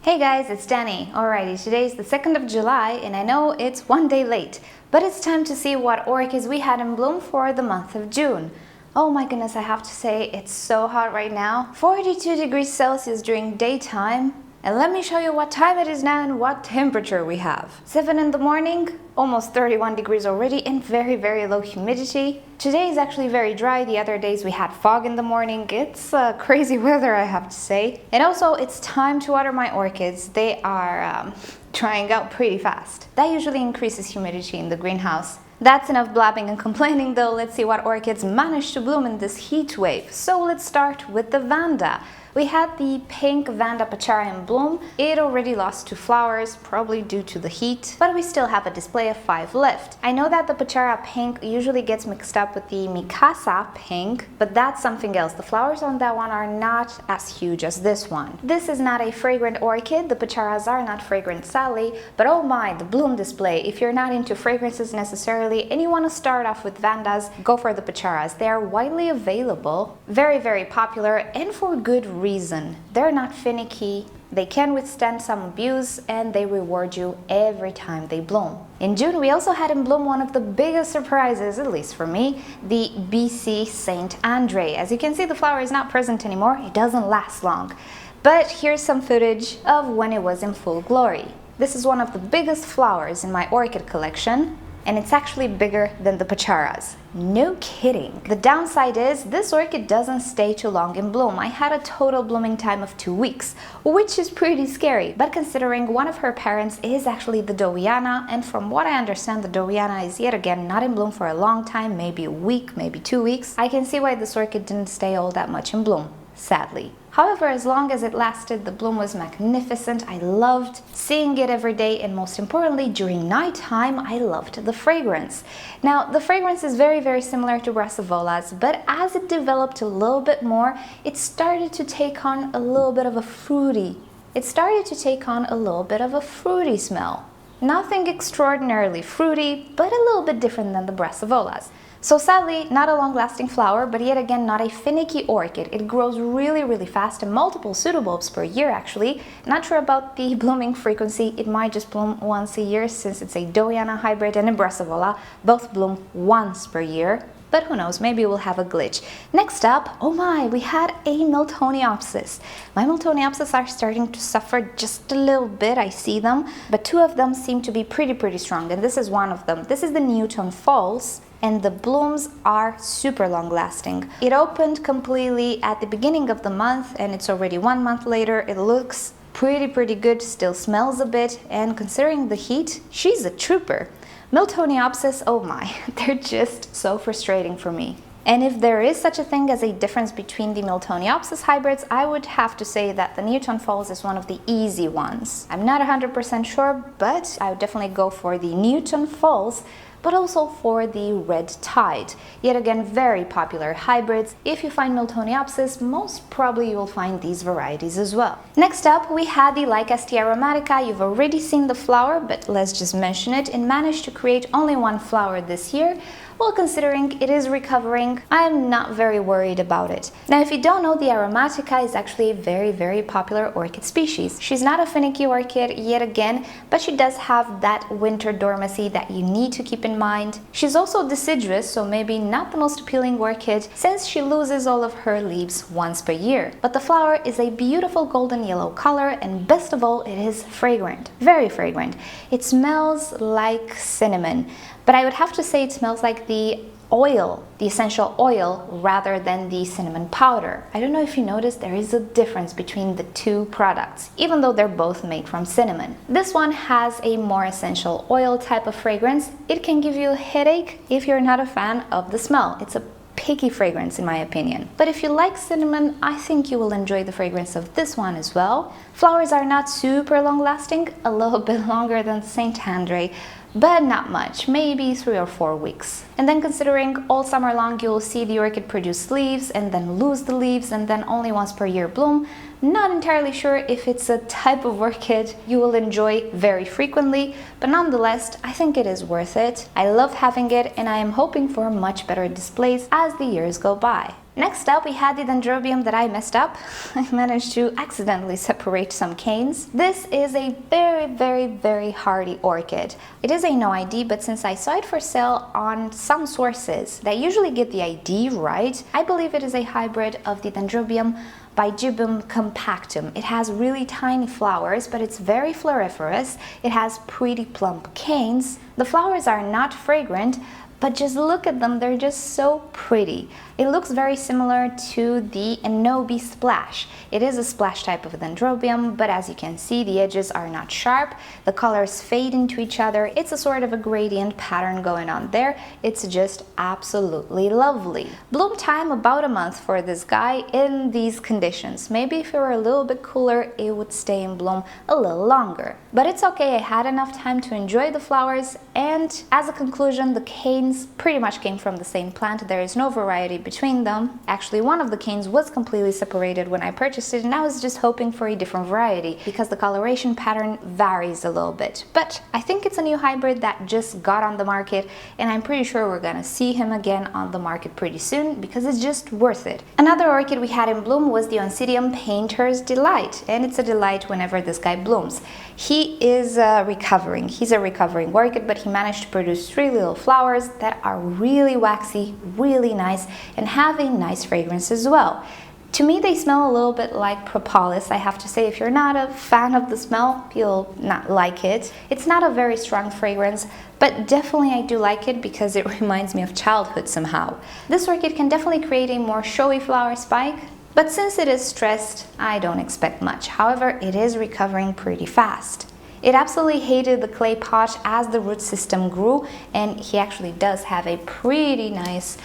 Hey guys, it's Danny. Alrighty, today's the 2nd of July and I know it's one day late, but it's time to see what orchids we had in bloom for the month of June. Oh my goodness, I have to say it's so hot right now. 42 degrees Celsius during daytime. And let me show you what time it is now and what temperature we have. 7 in the morning, almost 31 degrees already and very low humidity. Today is actually very dry. The other days we had fog in the morning. It's crazy weather, I have to say. And also it's time to water my orchids. They are drying out pretty fast. That usually increases humidity in the greenhouse. That's enough blabbing and complaining though. Let's see what orchids managed to bloom in this heat wave. So let's start with the Vanda. We had the pink Vanda Pachara in bloom. It already lost 2 flowers, probably due to the heat, but we still have a display of 5 left. I know that the Pachara Pink usually gets mixed up with the Lycaste Pink, but that's something else. The flowers on that one are not as huge as this one. This is not a fragrant orchid. The Pacharas are not fragrant, sadly, but oh my, the bloom display. If you're not into fragrances necessarily and you want to start off with Vandas, go for the Pacharas. They are widely available, very popular, and for good reason. They're not finicky, they can withstand some abuse, and they reward you every time they bloom. In June, we also had in bloom one of the biggest surprises, at least for me, the BC Saint Andre. As you can see, the flower is not present anymore. It doesn't last long. But here's some footage of when it was in full glory. This is one of the biggest flowers in my orchid collection, and it's actually bigger than the Pacharas. No kidding. The downside is this orchid doesn't stay too long in bloom. I had a total blooming time of 2 weeks, which is pretty scary. But considering one of her parents is actually the Dowiana, and from what I understand, the Dowiana is yet again not in bloom for a long time, maybe a week, maybe 2 weeks, I can see why this orchid didn't stay all that much in bloom, sadly. However, as long as it lasted, the bloom was magnificent. I loved seeing it every day, and most importantly, during nighttime, I loved the fragrance. Now, the fragrance is very similar to Brassavolas, but as it developed a little bit more, it started to take on a little bit of a fruity. Smell. Nothing extraordinarily fruity, but a little bit different than the Brassavolas. So sadly, not a long-lasting flower, but yet again not a finicky orchid. It grows really fast and multiple pseudobulbs per year actually. Not sure about the blooming frequency. It might just bloom once a year since it's a Dowiana hybrid and a Brassavola. Both bloom once per year. But who knows, maybe we'll have a glitch. Next up, oh my, we had a Miltoniopsis. My Miltoniopsis are starting to suffer just a little bit, I see them, but 2 of them seem to be pretty strong, and this is one of them. This is the Newton Falls, and the blooms are super long lasting. It opened completely at the beginning of the month, and it's already 1 month later. It looks pretty good, still smells a bit, and considering the heat, she's a trooper. Miltoniopsis, oh my, they're just so frustrating for me. And if there is such a thing as a difference between the Miltoniopsis hybrids, I would have to say that the Newton Falls is one of the easy ones. I'm not 100% sure, but I would definitely go for the Newton Falls, but also for the Red Tide. Yet again, very popular hybrids. If you find Miltoniopsis, most probably you will find these varieties as well. Next up, we had the Lycaste aromatica. You've already seen the flower, but let's just mention it. It managed to create only 1 flower this year. Well, considering it is recovering, I am not very worried about it. Now, if you don't know, the aromatica is actually a very popular orchid species. She's not a finicky orchid yet again, but she does have that winter dormancy that you need to keep in mind. She's also deciduous, so maybe not the most appealing orchid since she loses all of her leaves once per year. But the flower is a beautiful golden yellow color, and best of all, it is fragrant, very fragrant. It smells like cinnamon. But I would have to say it smells like the oil, the essential oil, rather than the cinnamon powder. I don't know if you noticed, there is a difference between the 2 products, even though they're both made from cinnamon. This one has a more essential oil type of fragrance. It can give you a headache if you're not a fan of the smell. It's a picky fragrance in my opinion. But if you like cinnamon, I think you will enjoy the fragrance of this one as well. Flowers are not super long lasting, a little bit longer than Saint Andre, but not much, maybe 3 or 4 weeks. And then considering all summer long you will see the orchid produce leaves and then lose the leaves and then only once per year bloom, Not entirely sure if it's a type of orchid you will enjoy very frequently, but nonetheless, I think it is worth it. I love having it, and I am hoping for much better displays as the years go by. Next up, we had the Dendrobium that I messed up. I managed to accidentally separate some canes. This is a very hardy orchid. It is a NoID, but since I saw it for sale on some sources that usually get the ID right, I believe it is a hybrid of the Dendrobium biggibum compactum. It has really tiny flowers, but it's very floriferous. It has pretty plump canes. The flowers are not fragrant, but just look at them, they're just so pretty. It looks very similar to the Enobi splash. It is a splash type of Dendrobium, but as you can see, the edges are not sharp, the colors fade into each other. It's a sort of a gradient pattern going on there. It's just absolutely lovely. Bloom time about a month for this guy in these conditions. Maybe if it were a little bit cooler, it would stay in bloom a little longer. But it's okay, I had enough time to enjoy the flowers, and as a conclusion, the canes pretty much came from the same plant. There is no variety between them. Actually, one of the canes was completely separated when I purchased it, and I was just hoping for a different variety because the coloration pattern varies a little bit. But I think it's a new hybrid that just got on the market, and I'm pretty sure we're gonna see him again on the market pretty soon because it's just worth it. Another orchid we had in bloom was the Oncidium Painter Delight, and it's a delight whenever this guy blooms. He is recovering. He's a recovering orchid, but he managed to produce 3 little flowers that are really waxy, really nice, and have a nice fragrance as well. To me, they smell a little bit like propolis. I have to say, if you're not a fan of the smell, you'll not like it. It's not a very strong fragrance, but definitely I do like it because it reminds me of childhood somehow. This orchid can definitely create a more showy flower spike, but since it is stressed, I don't expect much. However, it is recovering pretty fast. It absolutely hated the clay pot as the root system grew, and he actually does have a pretty nice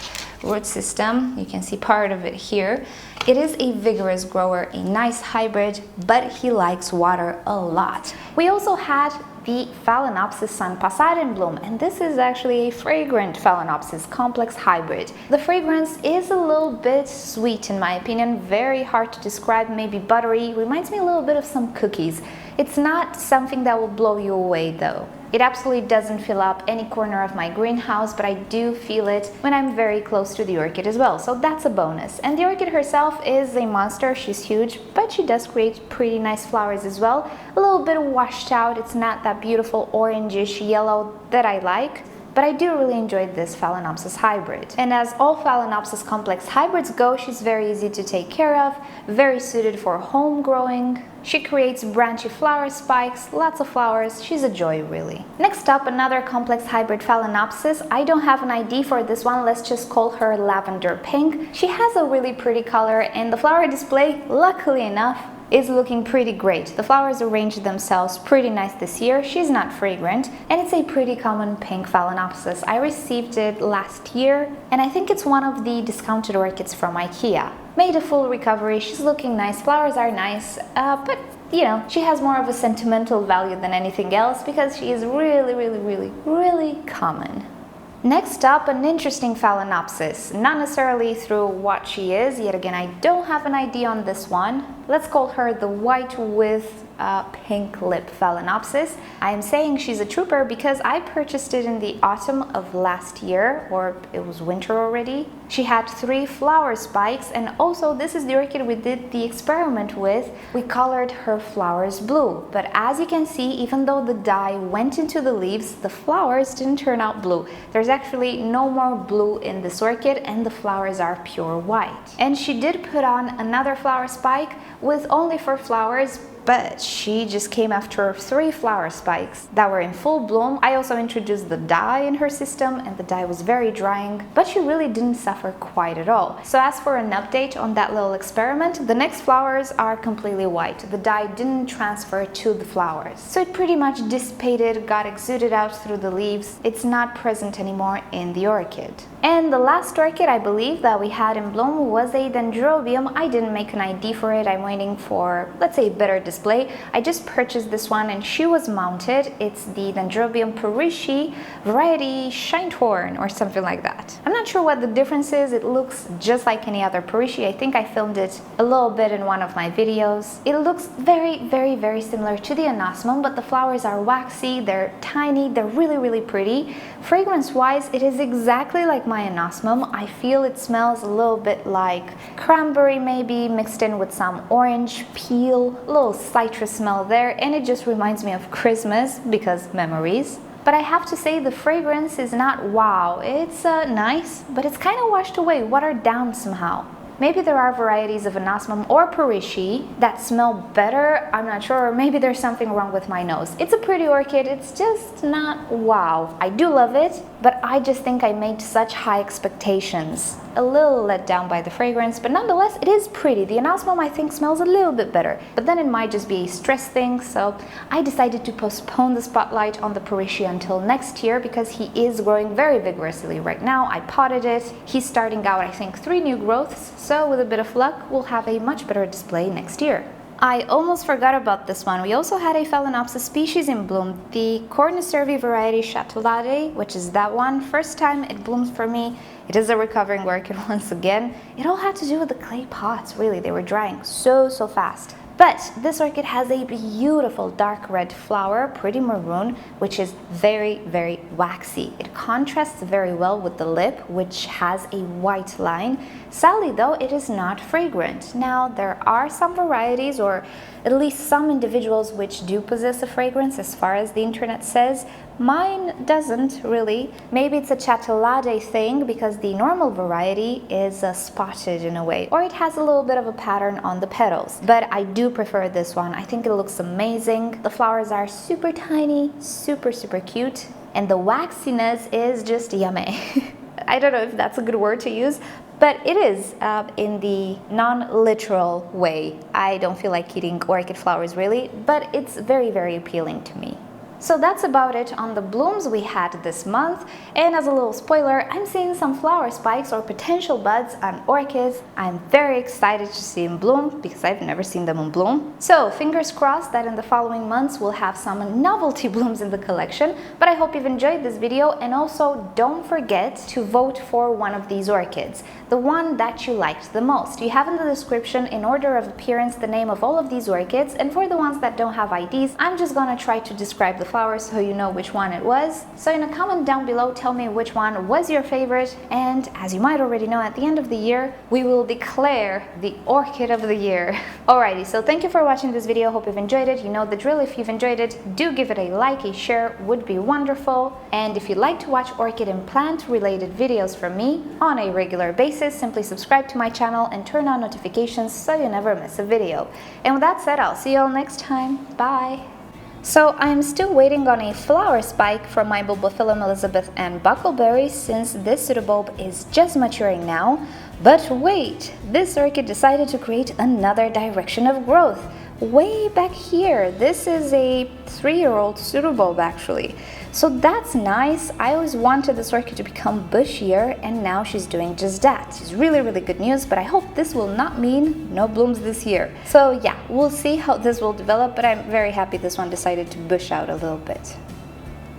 root system. You can see part of it here. It is a vigorous grower, a nice hybrid, but he likes water a lot. We also had the Phalaenopsis Sun Pasat in bloom, and this is actually a fragrant Phalaenopsis complex hybrid. The fragrance is a little bit sweet in my opinion, very hard to describe, maybe buttery, reminds me a little bit of some cookies. It's not something that will blow you away though. It absolutely doesn't fill up any corner of my greenhouse, but I do feel it when I'm very close to the orchid as well, so that's a bonus. And the orchid herself is a monster, she's huge, but she does create pretty nice flowers as well. A little bit washed out, it's not that beautiful orangish yellow that I like, but I do really enjoy this Phalaenopsis hybrid. And as all Phalaenopsis complex hybrids go, she's very easy to take care of, very suited for home growing. She creates branchy flower spikes, lots of flowers, she's a joy really. Next up, another complex hybrid Phalaenopsis. I don't have an ID for this one, let's just call her Lavender Pink. She has a really pretty color, and the flower display, luckily enough, is looking pretty great. The flowers arranged themselves pretty nice this year. She's not fragrant, and it's a pretty common pink Phalaenopsis. I received it last year, and I think it's one of the discounted orchids from IKEA. Made a full recovery, she's looking nice, flowers are nice, but you know, she has more of a sentimental value than anything else because she is really common. Next up, an interesting Phalaenopsis, not necessarily through what she is, yet again I don't have an ID on this one. Let's call her the white with pink lip Phalaenopsis. I am saying she's a trooper because I purchased it in the autumn of last year, or it was winter already. She had 3 flower spikes, and also this is the orchid we did the experiment with. We colored her flowers blue, but as you can see, even though the dye went into the leaves, the flowers didn't turn out blue. There's actually no more blue in this orchid, and the flowers are pure white. And she did put on another flower spike with only 4 flowers, but she just came after 3 flower spikes that were in full bloom. I also introduced the dye in her system, and the dye was very drying, but she really didn't suffer quite at all. So as for an update on that little experiment, the next flowers are completely white. The dye didn't transfer to the flowers, so it pretty much dissipated, got exuded out through the leaves. It's not present anymore in the orchid. And the last orchid I believe that we had in bloom was a Dendrobium. I didn't make an ID for it. I'm waiting for, let's say, better display display. I just purchased this one and she was mounted. It's the Dendrobium Parisi variety Shinethorn or something like that. I'm not sure what the difference is. It looks just like any other Parisi. I think I filmed it a little bit in one of my videos. It looks very similar to the anosmum, but the flowers are waxy, they're tiny, they're really pretty. Fragrance wise, it is exactly like my anosmum. I feel it smells a little bit like cranberry maybe mixed in with some orange peel, a little citrus smell there, and it just reminds me of Christmas because memories. But I have to say the fragrance is not wow. It's nice, but it's kind of washed away, watered down somehow. Maybe there are varieties of anosmum or Parisi that smell better, I'm not sure, or maybe there's something wrong with my nose. It's a pretty orchid, it's just not wow. I do love it, but I just think I made such high expectations. A little let down by the fragrance, but nonetheless it is pretty. The anosmum I think smells a little bit better, but then it might just be a stress thing, so I decided to postpone the spotlight on the Parisi until next year because he is growing very vigorously right now. I potted it. He's starting out I think 3 new growths, so with a bit of luck we'll have a much better display next year. I almost forgot about this one. We also had a Phalaenopsis species in bloom, the Cornucervi variety Chatelade, which is that one. First time it blooms for me. It is a recovering orchid once again. It all had to do with the clay pots, really. They were drying so fast. But this orchid has a beautiful dark red flower, pretty maroon, which is very waxy. It contrasts very well with the lip, which has a white line. Sadly though, it is not fragrant. Now there are some varieties, or at least some individuals, which do possess a fragrance as far as the internet says. Mine doesn't really. Maybe it's a Chatelade thing because the normal variety is spotted in a way, or it has a little bit of a pattern on the petals. But I do prefer this one. I think it looks amazing. The flowers are super tiny, super cute, and the waxiness is just yummy. I don't know if that's a good word to use, but it is in the non-literal way. I don't feel like eating orchid flowers really, but it's very appealing to me. So that's about it on the blooms we had this month, and as a little spoiler, I'm seeing some flower spikes or potential buds on orchids. I'm very excited to see them bloom because I've never seen them in bloom. So fingers crossed that in the following months we'll have some novelty blooms in the collection. But I hope you've enjoyed this video, and also don't forget to vote for one of these orchids, the one that you liked the most. You have in the description, in order of appearance, the name of all of these orchids, and for the ones that don't have IDs, I'm just gonna try to describe the flowers so you know which one it was. So in a comment down below, tell me which one was your favorite, and as you might already know, at the end of the year we will declare the orchid of the year. Alrighty, so thank you for watching this video. Hope you've enjoyed it. You know the drill. If you've enjoyed it, do give it a like, a share would be wonderful. And if you'd like to watch orchid and plant related videos from me on a regular basis, simply subscribe to my channel and turn on notifications so you never miss a video. And with that said, I'll see you all next time. Bye! So I'm still waiting on a flower spike from my Bulbophyllum Elizabeth and Buckleberry, since this pseudobulb is just maturing now. But wait, this orchid decided to create another direction of growth. Way back here, this is a 3-year-old pseudobulb actually. So that's nice. I always wanted this orchid to become bushier, and now she's doing just that. It's really good news, but I hope this will not mean no blooms this year. So yeah, we'll see how this will develop, but I'm very happy this one decided to bush out a little bit.